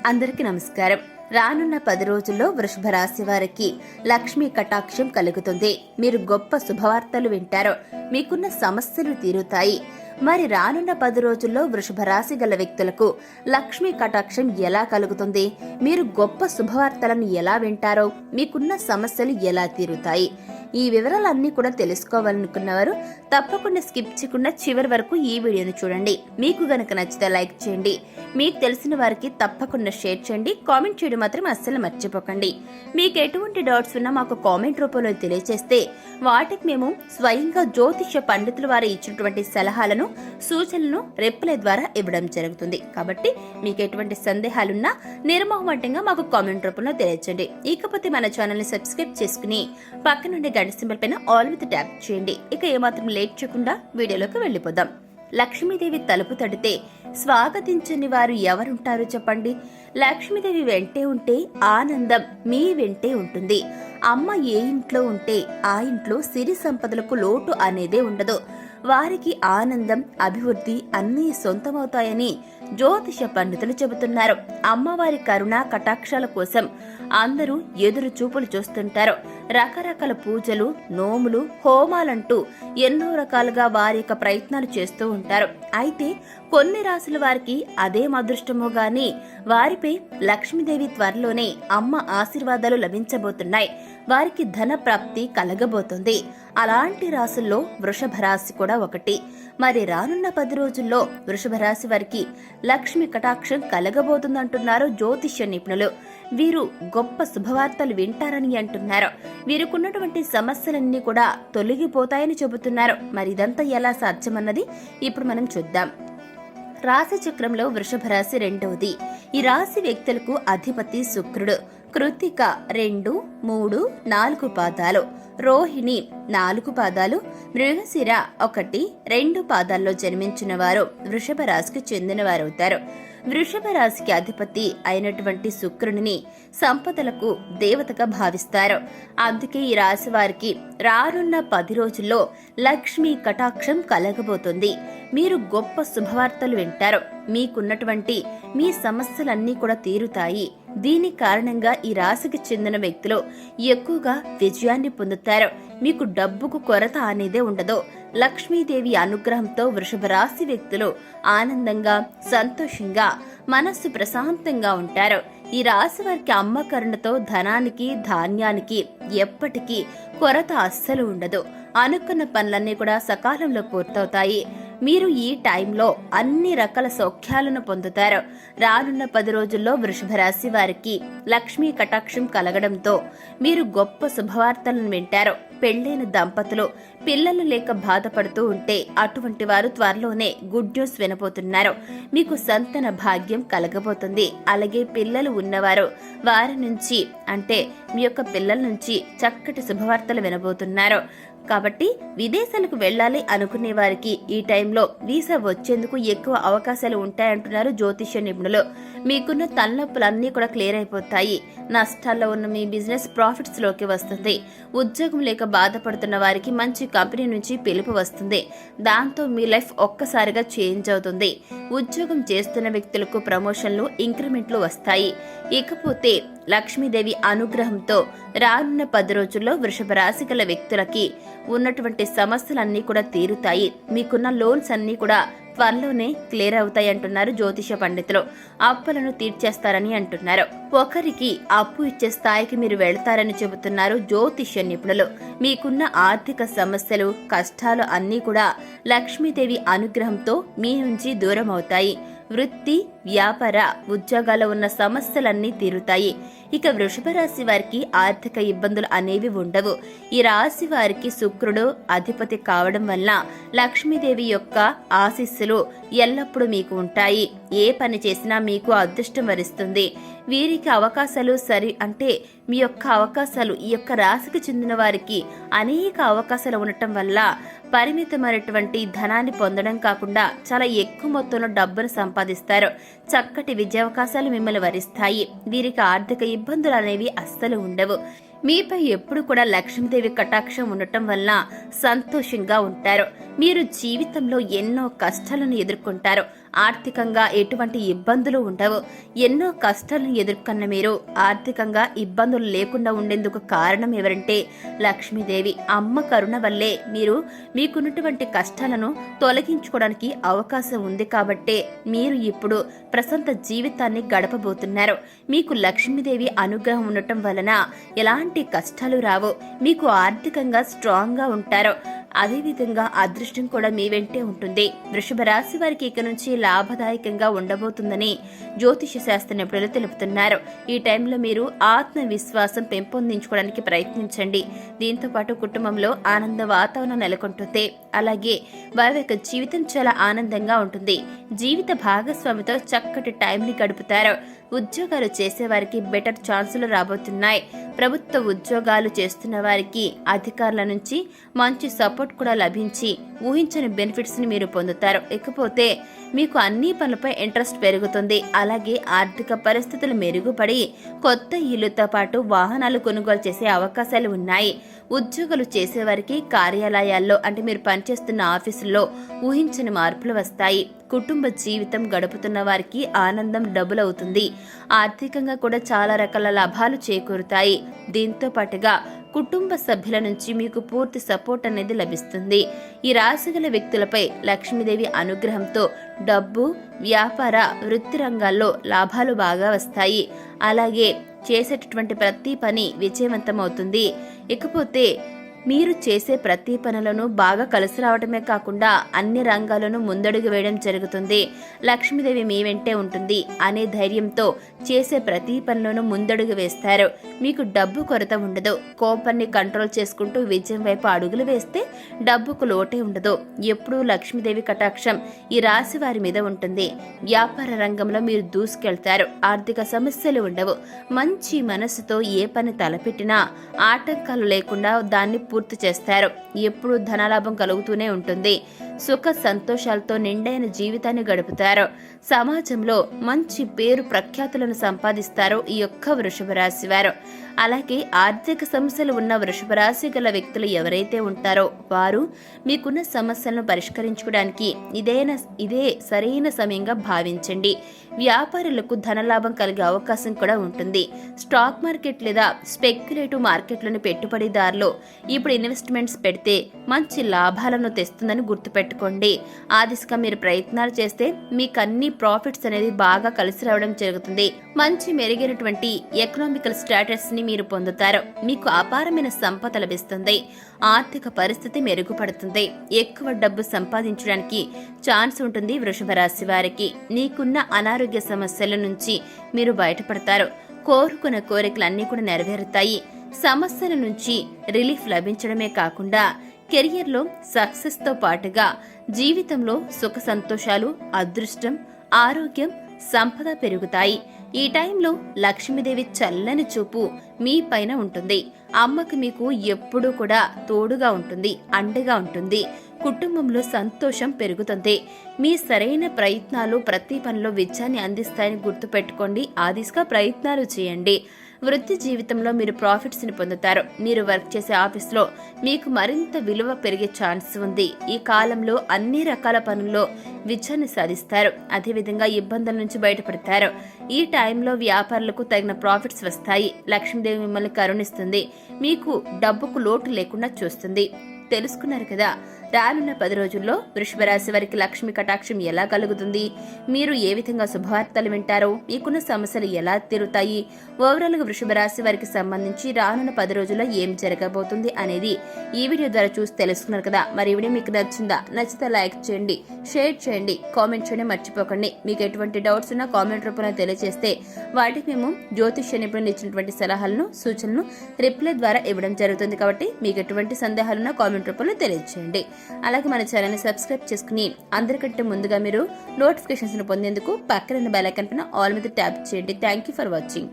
అందరికీ నమస్కారం. రానున్న 10 రోజుల్లో వృషభ రాశి వారికి లక్ష్మీ కటాక్షం కలుగుతుంది. మీరు గొప్ప శుభవార్తలు వింటారు. మీకున్న సమస్యలు తీరుతాయి. మరి రానున్న 10 రోజుల్లో వృషభ రాశి గల వ్యక్తులకు లక్ష్మీ కటాక్షం ఎలా కలుగుతుంది? మీరు గొప్ప శుభవార్తలను ఎలా వింటారో, మీకున్న సమస్యలు ఎలా తీరుతాయి? ఈ వివరాలన్నీ కూడా తెలుసుకోవాలనుకున్నవారు తప్పకుండా స్కిప్ చేయకుండా చివరి వరకు ఈ వీడియోను చూడండి. మీకు గనక నచ్చితే లైక్ చేయండి. మీకు తెలిసిన వారికి తప్పకుండా షేర్ చేయండి. కామెంట్ చేయడం మాత్రం అస్సలు మర్చిపోకండి. మీకు ఎటువంటి డౌట్స్ ఉన్నా మాకు కామెంట్ రూపంలో తెలియజేస్తే వాటికి మేము స్వయంగా జ్యోతిష పండితుల వారు ఇచ్చినటువంటి సలహాలను, సూచనలను రిప్లై ద్వారా ఇవ్వడం జరుగుతుంది. కాబట్టి మీకు ఎటువంటి సందేహాలున్నా నిర్మోహమాటంగా మాకు కామెంట్ రూపంలో తెలియజేయండి. ఇకపోతే మన ఛానల్ ని సబ్స్క్రైబ్ చేసుకుని పక్క నుండి గంట సింబల్ పైన ఆల్ మీద ట్యాప్ చేయండి. ఇక ఏమాత్రం లేట్ చేయకుండా వీడియోలోకి వెళ్లిపోదాం. లక్ష్మీదేవి తలుపు తడితే స్వాగతించని వారు ఎవరుంటారో చెప్పండి. లక్ష్మీదేవి వెంటే ఉంటే ఆనందం మీ వెంటే ఉంటుంది. అమ్మ ఏ ఇంట్లో ఉంటే ఆ ఇంట్లో సిరి సంపదలకు లోటు అనేదే ఉండదు. వారికి ఆనందం, అభివృద్ధి అన్నీ సొంతమవుతాయని జ్యోతిష పండితులు చెబుతున్నారు. అమ్మవారి కరుణా కటాక్షాల కోసం అందరూ ఎదురు చూపులు చూస్తుంటారు. రకరకాల పూజలు, నోములు, హోమాలంటూ ఎన్నో రకాలుగా వారి యొక్క ప్రయత్నాలు చేస్తూ ఉంటారు. అయితే కొన్ని రాసుల వారికి అదేం అదృష్టమో గాని వారిపై లక్ష్మీదేవి త్వరలోనే అమ్మ ఆశీర్వాదాలు లభించబోతున్నాయి. వారికి ధన ప్రాప్తి కలగబోతుంది. అలాంటి రాసుల్లో వృషభ రాశి కూడా ఒకటి. మరి రానున్న 10 రోజుల్లో వృషభ రాశి వారికి లక్ష్మి కటాక్షం కలగబోతుందంటున్నారు జ్యోతిష్య నిపుణులు. వీరు గొప్ప శుభవార్తలు వింటారని అంటున్నారు. వీరికున్నటువంటి సమస్యలన్నీ కూడా తొలగిపోతాయని చెబుతున్నారు. మరి ఇదంతా ఎలా సాధ్యమన్నది ఇప్పుడు మనం చూద్దాం. రాశి చక్రంలో వృషభ రాశి 2వది. ఈ రాశి వ్యక్తులకు అధిపతి శుక్రుడు. కృత్తిక 2, 3, 4 పాదాలు, రోహిణి 4 పాదాలు, మృగశిర 1, 2 పాదాల్లో జన్మించిన వారు వృషభ రాశికి చెందిన వారవుతారు. వృషభ రాశికి అధిపతి అయినటువంటి శుక్రుడిని సంపదలకు దేవతగా భావిస్తారు. అందుకే ఈ రాశి వారికి రానున్న 10 రోజుల్లో లక్ష్మీ కటాక్షం కలగబోతుంది. మీరు గొప్ప శుభవార్తలు వింటారు. మీకున్నటువంటి మీ సమస్యలన్నీ కూడా తీరుతాయి. దీని కారణంగా ఈ రాశికి చెందిన వ్యక్తులు ఎక్కువగా విజయాన్ని పొందుతారు. మీకు డబ్బుకు కొరత అనేదే ఉండదు. లక్ష్మీదేవి అనుగ్రహంతో వృషభ రాశి వ్యక్తులు ఆనందంగా, సంతోషంగా, మనస్సు ప్రశాంతంగా ఉంటారు. ఈ రాశి వారికి అమ్మ కరుణతో ధనానికి, ధాన్యానికి ఎప్పటికీ కొరత అస్సలు ఉండదు. అనుకున్న పనులన్నీ కూడా సకాలంలో పూర్తవుతాయి. మీరు ఈ టైంలో అన్ని రకాల సౌఖ్యాలను పొందుతారు. రానున్న 10 రోజుల్లో వృషభ రాశి వారికి లక్ష్మీ కటాక్షం కలగడంతో మీరు గొప్ప శుభవార్తలను వింటారు. పెళ్లైన దంపతులు పిల్లలు లేక బాధపడుతూ ఉంటే అటువంటి వారు త్వరలోనే గుడ్ న్యూస్ వినబోతున్నారు. మీకు సంతాన భాగ్యం కలగబోతుంది. అలాగే పిల్లలు ఉన్నవారు వారి నుంచి, అంటే మీ యొక్క పిల్లల నుంచి చక్కటి శుభవార్తలు వినబోతున్నారు. కాబట్టి విదేశాలకు వెళ్లాలి అనుకునే వారికి ఈ టైంలో వీసా వచ్చేందుకు ఎక్కువ అవకాశాలు ఉంటాయంటున్నారు జ్యోతిష్య నిపుణులు. మీకున్న తలనొప్పులన్నీ కూడా క్లియర్ అయిపోతాయి. నష్టాల్లో ఉన్న మీ బిజినెస్ ప్రాఫిట్స్ లోకి వస్తుంది. ఉద్యోగం లేక బాధపడుతున్న వారికి మంచి కంపెనీ నుంచి పిలుపు వస్తుంది. దాంతో మీ లైఫ్ ఒక్కసారిగా చేంజ్ అవుతుంది. ఉద్యోగం చేస్తున్న వ్యక్తులకు ప్రమోషన్లు, ఇంక్రిమెంట్లు వస్తాయి. ఇకపోతే లక్ష్మీదేవి అనుగ్రహంతో రానున్న 10 రోజుల్లో వృషభ రాశి గల వ్యక్తులకి ఉన్నటువంటి సమస్యలన్నీ కూడా తీరుతాయి. మీకున్న లోన్స్ అన్నీ కూడా త్వరలోనే క్లియర్ అవుతాయి అంటున్నారు జ్యోతిష పండితులు. అప్పులను తీర్చేస్తారని అంటున్నారు. ఒకరికి అప్పు ఇచ్చే స్థాయికి మీరు వెళ్తారని చెబుతున్నారు జ్యోతిష నిపుణులు. మీకున్న ఆర్థిక సమస్యలు, కష్టాలు అన్నీ కూడా లక్ష్మీదేవి అనుగ్రహంతో మీ నుంచి దూరం అవుతాయి. వృత్తి, వ్యాపార, ఉద్యోగాల్లో ఉన్న సమస్యలన్నీ తీరుతాయి. ఇక వృషభ రాశి వారికి ఆర్థిక ఇబ్బందులు అనేవి ఉండవు. ఈ రాశి వారికి శుక్రుడు అధిపతి కావడం వల్ల లక్ష్మీదేవి యొక్క ఆశీస్సులు ఎల్లప్పుడూ మీకు ఉంటాయి. ఏ పని చేసినా మీకు అదృష్టం వరిస్తుంది. వీరికి అవకాశాలు మీ యొక్క అవకాశాలు, ఈ యొక్క రాశికి చెందిన వారికి అనేక అవకాశాలు ఉండటం వల్ల పరిమితమైనటువంటి ధనాన్ని పొందడం కాకుండా చాలా ఎక్కువ మొత్తంలో డబ్బును సంపాదిస్తారు. చక్కటి విద్యావకాశాలు మిమ్మల్ని వరిస్తాయి. వీరికి ఆర్థిక ఇబ్బందులు అనేవి అస్సలు ఉండవు. మీపై ఎప్పుడు కూడా లక్ష్మీదేవి కటాక్షం ఉండటం వల్ల సంతోషంగా ఉంటారు. మీరు జీవితంలో ఎన్నో కష్టాలను ఎదుర్కొంటారు. ఆర్థికంగా ఎటువంటి ఇబ్బందులు ఉండవు. ఎన్నో కష్టాలను ఎదుర్కొన్న మీరు ఆర్థికంగా ఇబ్బందులు లేకుండా ఉండేందుకు కారణం ఎవరంటే లక్ష్మీదేవి. అమ్మ కరుణ వల్లే మీరు మీకున్నటువంటి కష్టాలను తొలగించుకోవడానికి అవకాశం ఉంది కాబట్టే మీరు ఇప్పుడు ప్రశాంత జీవితాన్ని గడపబోతున్నారు. మీకు లక్ష్మీదేవి అనుగ్రహం ఉండటం వలన ఎలాంటి కష్టాలు రావు. మీకు ఆర్థికంగా స్ట్రాంగ్ గా ఉంటారు. అదేవిధంగా అదృష్టం కూడా మీ వెంటే ఉంటుంది. వృషభ రాశి వారికి ఇక నుంచి లాభదాయకంగా ఉండబోతుందని జ్యోతిష శాస్త్ర నిపుణులు తెలుపుతున్నారు. ఈ టైంలో మీరు ఆత్మవిశ్వాసం పెంపొందించుకోవడానికి ప్రయత్నించండి. దీంతో పాటు కుటుంబంలో ఆనంద వాతావరణం నెలకొంటుంది. అలాగే వారి యొక్క జీవితం చాలా ఆనందంగా ఉంటుంది. జీవిత భాగస్వామితో చక్కటి టైంని గడుపుతారు. ఉద్యోగాలు చేసేవారికి బెటర్ ఛాన్సులు రాబోతున్నాయి. ప్రభుత్వ ఉద్యోగాలు చేస్తున్న వారికి అధికారుల నుంచి మంచి సపోర్ట్ కూడా లభించి ఊహించని బెనిఫిట్స్ ని మీరు పొందుతారు. ఇకపోతే మీకు అన్ని పనులపై ఇంట్రెస్ట్ పెరుగుతుంది. అలాగే ఆర్థిక పరిస్థితులు మెరుగుపడి కొత్త ఇల్లుతో పాటు వాహనాలు కొనుగోలు చేసే అవకాశాలు ఉన్నాయి. ఉద్యోగాలు చేసేవారికి కార్యాలయాల్లో అంటే మీరు పనిచేస్తున్న ఆఫీసుల్లో ఊహించని మార్పులు వస్తాయి. కుటుంబ జీవితం గడుపుతున్న వారికి ఆనందం డబుల్ అవుతుంది. ఆర్థికంగా కూడా చాలా రకాల లాభాలు చేకూరుతాయి. దీంతో పాటుగా కుటుంబ సభ్యుల నుంచి మీకు పూర్తి సపోర్ట్ అనేది లభిస్తుంది. ఈ రాశిగల వ్యక్తులపై లక్ష్మీదేవి అనుగ్రహంతో డబ్బు, వ్యాపార, వృత్తి రంగాల్లో లాభాలు బాగా వస్తాయి. అలాగే చేసేటటువంటి ప్రతి పని విజయవంతమవుతుంది. ఇకపోతే మీరు చేసే ప్రతి పనులను బాగా కలిసి రావడమే కాకుండా అన్ని రంగాలను ముందడుగు వేయడం జరుగుతుంది. లక్ష్మీదేవి మీ వెంటే ఉంటుంది అనే ధైర్యంతో చేసే ప్రతి పనులను ముందడుగు వేస్తారు. మీకు డబ్బు కొరత ఉండదు. కోపాన్ని కంట్రోల్ చేసుకుంటూ విజయం వైపు అడుగులు వేస్తే డబ్బుకు లోటే ఉండదు. ఎప్పుడూ లక్ష్మీదేవి కటాక్షం ఈ రాశి వారి మీద ఉంటుంది. వ్యాపార రంగంలో మీరు దూసుకెళ్తారు. ఆర్థిక సమస్యలు ఉండవు. మంచి మనసుతో ఏ పని తలపెట్టినా ఆటంకాలు లేకుండా దాన్ని పూర్తి చేస్తారు. ఎప్పుడూ ధనలాభం కలుగుతూనే ఉంటుంది. సుఖ సంతోషాలతో నిండైన జీవితాన్ని గడుపుతారు. సమాజంలో మంచి పేరు ప్రఖ్యాతులను సంపాదిస్తారు ఈ యొక్క వృషభ రాశి వారు. అలాగే ఆర్థిక సమస్యలు ఉన్న వృషభ రాశి గల వ్యక్తులు ఎవరైతే ఉంటారో వారు మీకున్న సమస్యలను పరిష్కరించుకోవడానికి ఇదే సరైన సమయంగా భావించండి. వ్యాపారులకు ధనలాభం కలిగే అవకాశం కూడా ఉంటుంది. స్టాక్ మార్కెట్ లేదా స్పెక్యులేటివ్ మార్కెట్లను పెట్టుబడిదారులు ఇప్పుడు ఇన్వెస్ట్మెంట్స్ పెడితే మంచి లాభాలను తెస్తుందని గుర్తుపెట్టుకోండి. ఆ దిశగా మీరు ప్రయత్నాలు చేస్తే మీకు అన్ని ప్రాఫిట్స్ అనేది బాగా కలిసి రావడం జరుగుతుంది. మంచి మెరుగైనటువంటి ఎకనామికల్ స్టేటస్ ని మీరు పొందుతారు. మీకు అపారమైన సంపద లభిస్తుంది. ఆర్థిక పరిస్థితి మెరుగుపడుతుంది. ఎక్కువ డబ్బు సంపాదించడానికి ఛాన్స్ ఉంటుంది వృషభ రాశి వారికి. నీకున్న అనారోగ్య సమస్యల నుంచి మీరు బయటపడతారు. కోరుకున్న కోరికలన్నీ కూడా నెరవేరుతాయి. సమస్యల నుంచి రిలీఫ్ లభించడమే కాకుండా కెరియర్లో సక్సెస్ తో పాటుగా జీవితంలో సుఖ సంతోషాలు, అదృష్టం, ఆరోగ్యం, సంపద పెరుగుతాయి. ఈ టైంలో లక్ష్మీదేవి చల్లని చూపు మీ పైన ఉంటుంది. అమ్మకి మీకు ఎప్పుడూ కూడా తోడుగా ఉంటుంది, అండగా ఉంటుంది. కుటుంబంలో సంతోషం పెరుగుతుంది. మీ సరైన ప్రయత్నాలు ప్రతి పనిలో విజయాన్ని అందిస్తాయని గుర్తుపెట్టుకోండి. ఆ దిశగా ప్రయత్నాలు చేయండి. వృత్తి జీవితంలో మీరు ప్రాఫిట్స్ ని పొందుతారు. మీరు వర్క్ చేసే ఆఫీస్లో మీకు మరింత విలువ పెరిగే ఛాన్స్ ఉంది. ఈ కాలంలో అన్ని రకాల పనుల్లో విజయాన్ని సాధిస్తారు. అదేవిధంగా ఇబ్బందుల నుంచి బయటపడతారు. ఈ టైంలో వ్యాపారులకు తగిన ప్రాఫిట్స్ వస్తాయి. లక్ష్మీదేవి మిమ్మల్ని కరుణిస్తుంది. మీకు డబ్బుకు లోటు లేకుండా చూస్తుంది. తెలుసుకున్నారు కదా, రానున్న 10 రోజుల్లో వృషభ రాశి వారికి లక్ష్మి కటాక్షం ఎలా కలుగుతుంది, మీరు ఏ విధంగా శుభవార్తలు వింటారో, మీకున్న సమస్యలు ఎలా తీరుతాయి, ఓవరాల్ గా వృషభ రాశి వారికి సంబంధించి రానున్న 10 రోజుల్లో ఏం జరగబోతుంది అనేది ఈ వీడియో ద్వారా చూసి తెలుసుకున్నారు కదా. మరి ఈ వీడియో మీకు నచ్చిందా? నచ్చితే లైక్ చేయండి, షేర్ చేయండి, కామెంట్ చేయడం మర్చిపోకండి. మీకు ఎటువంటి డౌట్స్ ఉన్నా కామెంట్ రూపంలో తెలియజేస్తే వాటికి మేము జ్యోతిష్య నిపుణులు ఇచ్చినటువంటి సలహాలను, సూచనలను రిప్లై ద్వారా ఇవ్వడం జరుగుతుంది. కాబట్టి మీకు ఎటువంటి సందేహాలున్నా కామెంట్ రూపంలో తెలియజేయండి. అలాగే మన ఛానల్ ని సబ్స్క్రైబ్ చేసుకుని అందరికంటే ముందుగా మీరు నోటిఫికేషన్స్ ను పొందేందుకు పక్కన బెల్ ఐకాన్ పైన ఆల్ మీద ట్యాప్ చేయండి. Thank you for watching.